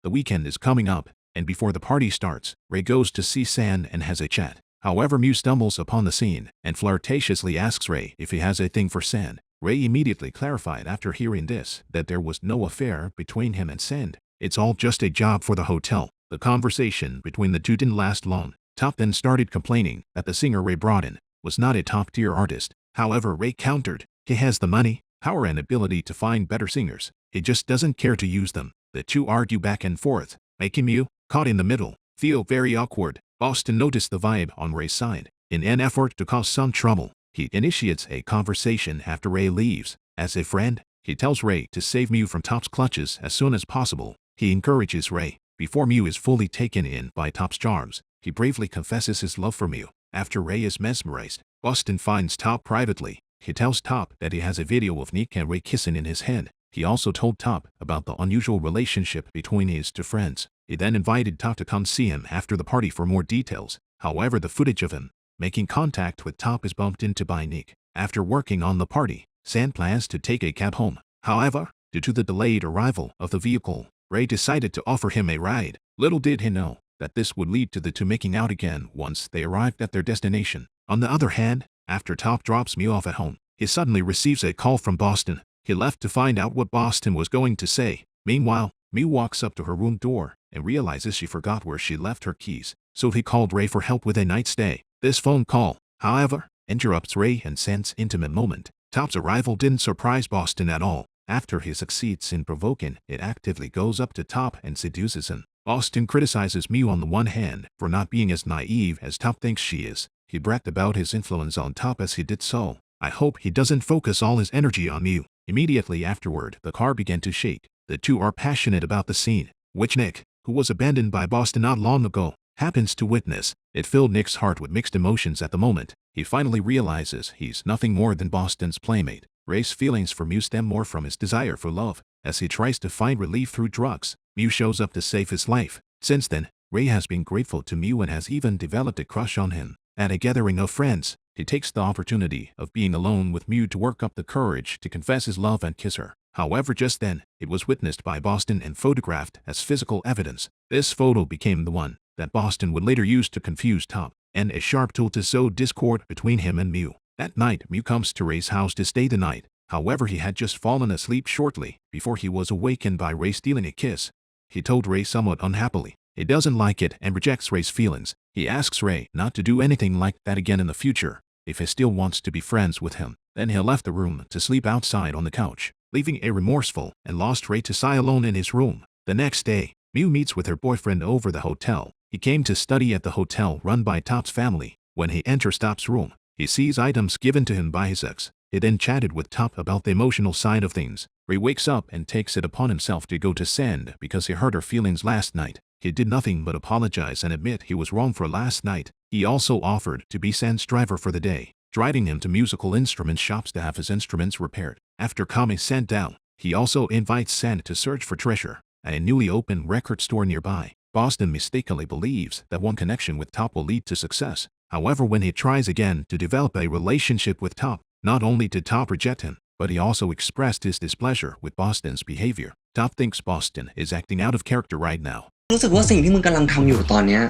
The weekend is coming up, and before the party starts, Ray goes to see Saen and has a chat. However, Mew stumbles upon the scene and flirtatiously asks Ray if he has a thing for Saen. Ray immediately clarified after hearing this that there was no affair between him and Saen. It's all just a job for the hotel. The conversation between the two didn't last long. Top then started complaining that the singer Ray brought in was not a top-tier artist. However, Ray countered, he has the money, power and ability to find better singers. He just doesn't care to use them. The two argue back and forth, making Mew, caught in the middle, feel very awkward. Boston noticed the vibe on Ray's side. In an effort to cause some trouble, he initiates a conversation after Ray leaves. As a friend, he tells Ray to save Mew from Top's clutches as soon as possible. He encourages Ray. Before Mew is fully taken in by Top's charms, he bravely confesses his love for Mew. After Ray is mesmerized, Boston finds Top privately. He tells Top that he has a video of Nick and Ray kissing in his head. He also told Top about the unusual relationship between his two friends. He then invited Top to come see him after the party for more details. However, the footage of him making contact with Top is bumped into by Nick. After working on the party, Saen plans to take a cab home. However, due to the delayed arrival of the vehicle, Ray decided to offer him a ride. Little did he know that this would lead to the two making out again once they arrived at their destination. On the other hand, after Top drops Mew off at home, he suddenly receives a call from Boston. He left to find out what Boston was going to say. Meanwhile, Mew walks up to her room door and realizes she forgot where she left her keys, so he called Ray for help with a night stay. This phone call, however, interrupts Ray and Saen's intimate moment. Top's arrival didn't surprise Boston at all. After he succeeds in provoking, it actively goes up to Top and seduces him. Boston criticizes Mew on the one hand for not being as naive as Top thinks she is. He bragged about his influence on Top as he did so. I hope he doesn't focus all his energy on Mew. Immediately afterward, the car began to shake. The two are passionate about the scene, which Nick, who was abandoned by Boston not long ago, happens to witness. It filled Nick's heart with mixed emotions at the moment. He finally realizes he's nothing more than Boston's playmate. Ray's feelings for Mew stem more from his desire for love. As he tries to find relief through drugs, Mew shows up to save his life. Since then, Ray has been grateful to Mew and has even developed a crush on him. At a gathering of friends, he takes the opportunity of being alone with Mew to work up the courage to confess his love and kiss her. However, just then, it was witnessed by Boston and photographed as physical evidence. This photo became the one that Boston would later use to confuse Top, and a sharp tool to sow discord between him and Mew. That night, Mew comes to Ray's house to stay the night. However, he had just fallen asleep shortly before he was awakened by Ray stealing a kiss. He told Ray somewhat unhappily he doesn't like it and rejects Ray's feelings. He asks Ray not to do anything like that again in the future. If he still wants to be friends with him, then he left the room to sleep outside on the couch, leaving a remorseful and lost Ray to sigh alone in his room. The next day, Mew meets with her boyfriend over the hotel. He came to study at the hotel run by Top's family. When he enters Top's room, he sees items given to him by his ex. He then chatted with Top about the emotional side of things. Ray wakes up and takes it upon himself to go to Saen because he hurt her feelings last night. He did nothing but apologize and admit he was wrong for last night. He also offered to be Saen's driver for the day, driving him to musical instrument shops to have his instruments repaired. After calming Saen down, he also invites Saen to search for treasure at a newly opened record store nearby. Boston mistakenly believes that one connection with Top will lead to success. However, when he tries again to develop a relationship with Top, not only did Top reject him, but he also expressed his displeasure with Boston's behavior. Top thinks Boston is acting out of character right now. รู้สึกว่าสิ่งที่มึงกำลังทำอยู่ตอนเนี้ย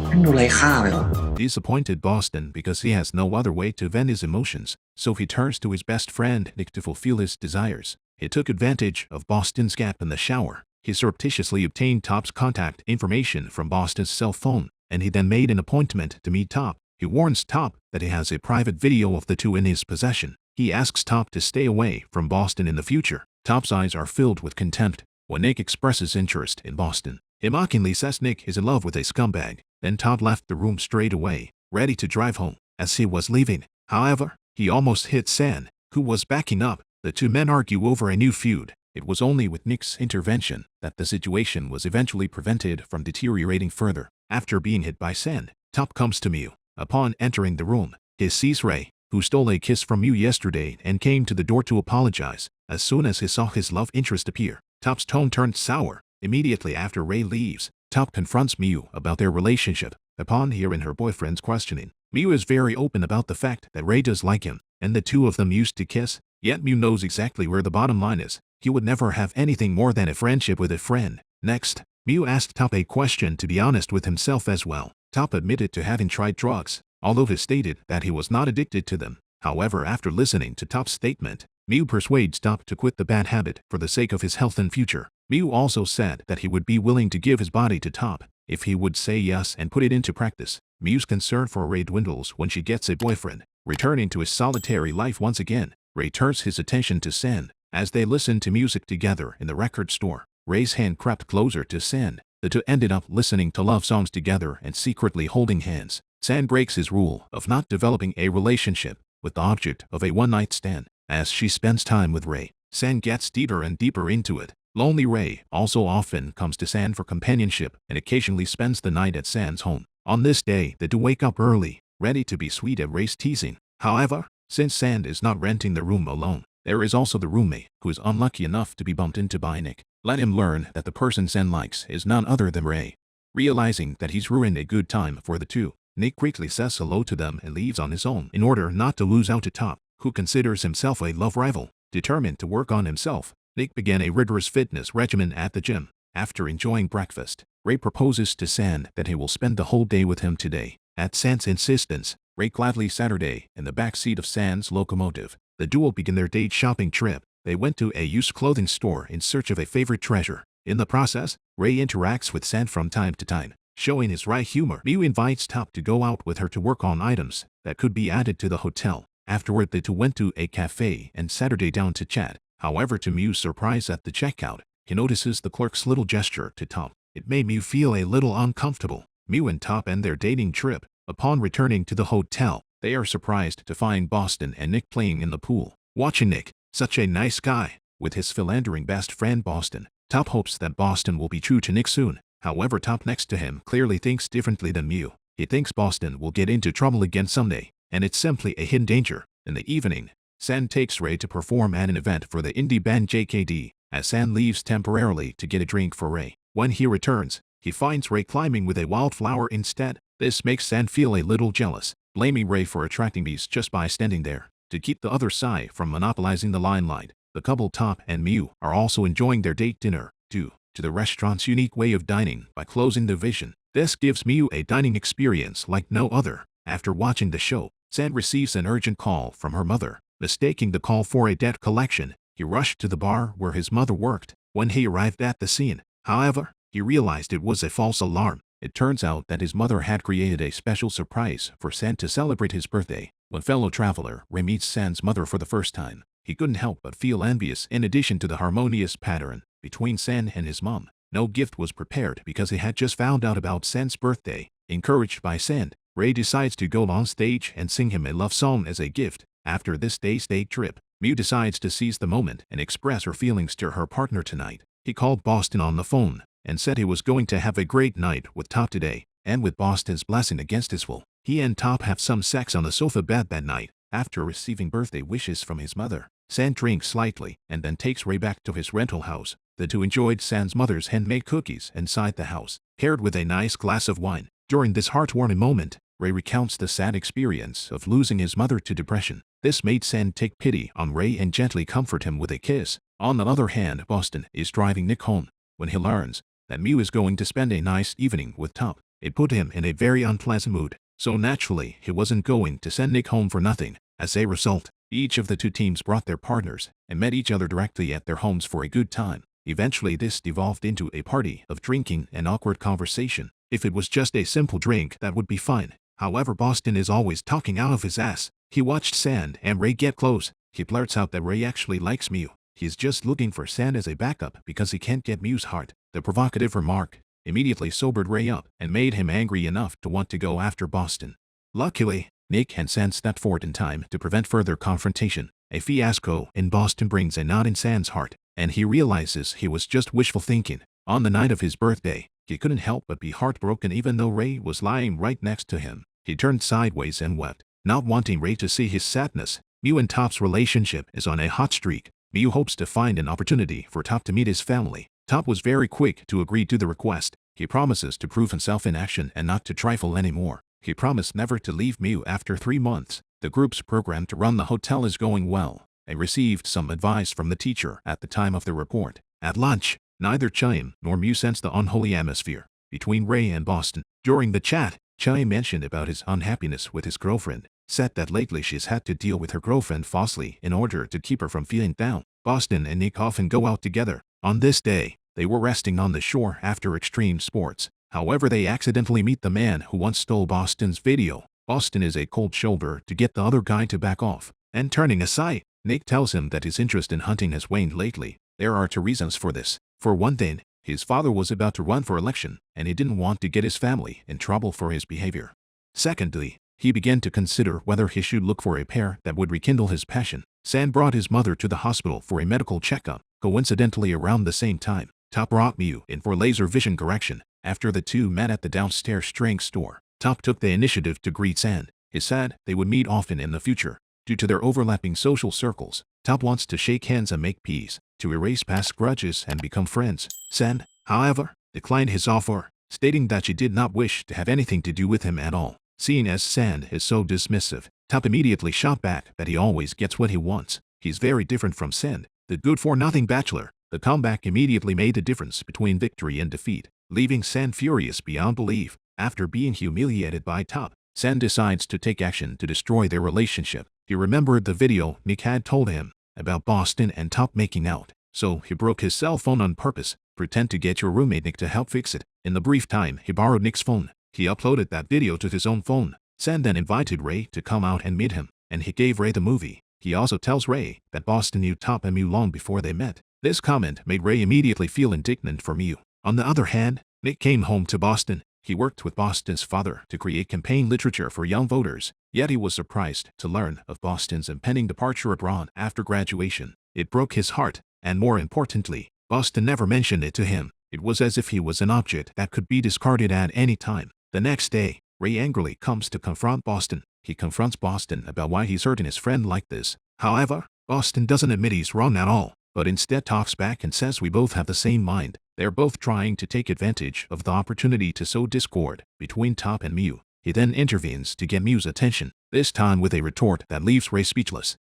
มันดูไร้ค่าไปหรอ Disappointed Boston because he has no other way to vent his emotions, so he turns to his best friend Nick to fulfill his desires. He took advantage of Boston's gap in the shower. He surreptitiously obtained Top's contact information from Boston's cell phone, and he then made an appointment to meet Top. He warns Top that he has a private video of the two in his possession. He asks Top to stay away from Boston in the future. Top's eyes are filled with contempt when Nick expresses interest in Boston. He mockingly says Nick is in love with a scumbag. Then Top left the room straight away, ready to drive home. As he was leaving, however, he almost hit Saen, who was backing up. The two men argue over a new feud. It was only with Nick's intervention that the situation was eventually prevented from deteriorating further. After being hit by Saen, Top comes to Mew. Upon entering the room, he sees Ray, who stole a kiss from Mew yesterday and came to the door to apologize. As soon as he saw his love interest appear, Top's tone turned sour. Immediately after Ray leaves, Top confronts Mew about their relationship. Upon hearing her boyfriend's questioning, Mew is very open about the fact that Ray does like him, and the two of them used to kiss. Yet Mew knows exactly where the bottom line is. He would never have anything more than a friendship with a friend. Next, Mew asked Top a question to be honest with himself as well. Top admitted to having tried drugs, although he stated that he was not addicted to them. However, after listening to Top's statement, Mew persuades Top to quit the bad habit for the sake of his health and future. Mew also said that he would be willing to give his body to Top if he would say yes and put it into practice. Mew's concern for Ray dwindles when she gets a boyfriend. Returning to his solitary life once again, Ray turns his attention to Saen. As they listen to music together in the record store, Ray's hand crept closer to Saen. The two ended up listening to love songs together and secretly holding hands. Saen breaks his rule of not developing a relationship with the object of a one-night stand. As she spends time with Ray, Saen gets deeper and deeper into it. Lonely Ray also often comes to Saen for companionship and occasionally spends the night at Saen's home. On this day, the two wake up early, ready to be sweet at Ray's teasing. However, since Saen is not renting the room alone, there is also the roommate who is unlucky enough to be bumped into by Nick. Let him learn that the person Saen likes is none other than Ray. Realizing that he's ruined a good time for the two, Nick quickly says hello to them and leaves on his own in order not to lose out to Top, who considers himself a love rival. Determined to work on himself, Nick began a rigorous fitness regimen at the gym. After enjoying breakfast, Ray proposes to Saen that he will spend the whole day with him today. At Saen's insistence, Ray gladly Saturday in the back seat of Saen's locomotive. The duo begin their date shopping trip. They went to a used clothing store in search of a favorite treasure. In the process, Ray interacts with Saen from time to time, showing his wry humor. Mew invites Top to go out with her to work on items that could be added to the hotel. Afterward, the two went to a cafe and Saturday down to chat. However, to Mew's surprise at the checkout, he notices the clerk's little gesture to Top. It made Mew feel a little uncomfortable. Mew and Top end their dating trip. Upon returning to the hotel, they are surprised to find Boston and Nick playing in the pool. Watching Nick, such a nice guy, with his philandering best friend Boston, Top hopes that Boston will be true to Nick soon. However, Top next to him clearly thinks differently than Mew. He thinks Boston will get into trouble again someday, and it's simply a hidden danger. In the evening, Saen takes Ray to perform at an event for the indie band JKD. As Saen leaves temporarily to get a drink for Ray, when he returns, he finds Ray climbing with a wildflower instead. This makes Saen feel a little jealous, blaming Ray for attracting bees just by standing there. To keep the other side from monopolizing the limelight, the couple Top and Mew are also enjoying their date dinner, due to the restaurant's unique way of dining by closing the vision. This gives Mew a dining experience like no other. After watching the show, Saen receives an urgent call from her mother. Mistaking the call for a debt collection, he rushed to the bar where his mother worked. When he arrived at the scene, however, he realized it was a false alarm. It turns out that his mother had created a special surprise for Saen to celebrate his birthday. When fellow traveler Ray meets Saen's mother for the first time, he couldn't help but feel envious. In addition to the harmonious pattern between Saen and his mom, no gift was prepared because he had just found out about Saen's birthday. Encouraged by Saen, Ray decides to go on stage and sing him a love song as a gift. After this day's date trip, Mew decides to seize the moment and express her feelings to her partner tonight. He called Boston on the phone and said he was going to have a great night with Top today, and with Boston's blessing against his will, he and Top have some sex on the sofa bed that night. After receiving birthday wishes from his mother, Saen drinks slightly and then takes Ray back to his rental house. The two enjoyed Saen's mother's handmade cookies inside the house, paired with a nice glass of wine. During this heartwarming moment, Ray recounts the sad experience of losing his mother to depression. This made Saen take pity on Ray and gently comfort him with a kiss. On the other hand, Boston is driving Nick home. When he learns that Mew is going to spend a nice evening with Top, it put him in a very unpleasant mood. So naturally, he wasn't going to send Nick home for nothing. As a result, each of the two teams brought their partners and met each other directly at their homes for a good time. Eventually, this devolved into a party of drinking and awkward conversation. If it was just a simple drink, that would be fine. However, Boston is always talking out of his ass. He watched Saen and Ray get close. He blurts out that Ray actually likes Mew. He's just looking for Saen as a backup because he can't get Mew's heart. The provocative remark immediately sobered Ray up and made him angry enough to want to go after Boston. Luckily, Nick and Saen stepped forward in time to prevent further confrontation. A fiasco in Boston brings a knot in Saen's heart, and he realizes he was just wishful thinking. On the night of his birthday, he couldn't help but be heartbroken even though Ray was lying right next to him. He turned sideways and wept, not wanting Ray to see his sadness. Mew and Top's relationship is on a hot streak. Mew hopes to find an opportunity for Top to meet his family. Top was very quick to agree to the request. He promises to prove himself in action and not to trifle anymore. He promised never to leave Mew after 3 months. The group's program to run the hotel is going well. and received some advice from the teacher at the time of the report. At lunch, neither Chaim nor Mew sensed the unholy atmosphere between Ray and Boston. During the chat, Chaim mentioned about his unhappiness with his girlfriend, said that lately she's had to deal with her girlfriend falsely in order to keep her from feeling down. Boston and Nick often go out together. On this day, they were resting on the shore after extreme sports. However, they accidentally meet the man who once stole Boston's video. Boston is a cold shoulder to get the other guy to back off, and turning aside, Nick tells him that his interest in hunting has waned lately. There are two reasons for this. For one thing, his father was about to run for election, and he didn't want to get his family in trouble for his behavior. Secondly, he began to consider whether he should look for a pair that would rekindle his passion. Saen brought his mother to the hospital for a medical checkup. Coincidentally, around the same time, Top brought Mew in for laser vision correction. After the two met at the downstairs drink store, Top took the initiative to greet Saen. He said they would meet often in the future. Due to their overlapping social circles, Top wants to shake hands and make peace, to erase past grudges and become friends. Saen, however, declined his offer, stating that she did not wish to have anything to do with him at all. Seeing as Saen is so dismissive, Top immediately shot back that he always gets what he wants. He's very different from Saen, the good-for-nothing bachelor. The comeback immediately made the difference between victory and defeat, leaving Saen furious beyond belief. After being humiliated by Top, Saen decides to take action to destroy their relationship. He remembered the video Nick had told him about Boston and Top making out, so he broke his cell phone on purpose. Pretend to get your roommate Nick to help fix it. In the brief time he borrowed Nick's phone, he uploaded that video to his own phone. Saen then invited Ray to come out and meet him, and he gave Ray the movie. He also tells Ray that Boston knew Top and Mew long before they met. This comment made Ray immediately feel indignant for Mew. On the other hand, Nick came home to Boston. He worked with Boston's father to create campaign literature for young voters, yet he was surprised to learn of Boston's impending departure abroad after graduation. It broke his heart, and more importantly, Boston never mentioned it to him. It was as if he was an object that could be discarded at any time. The next day, Ray angrily comes to confront Boston. He confronts Boston about why he's hurting his friend like this. However, Boston doesn't admit he's wrong at all, but instead talks back and says we both have the same mind. They're both trying to take advantage of the opportunity to sow discord between Top and Mew. He then intervenes to get Mew's attention, this time with a retort that leaves Ray speechless.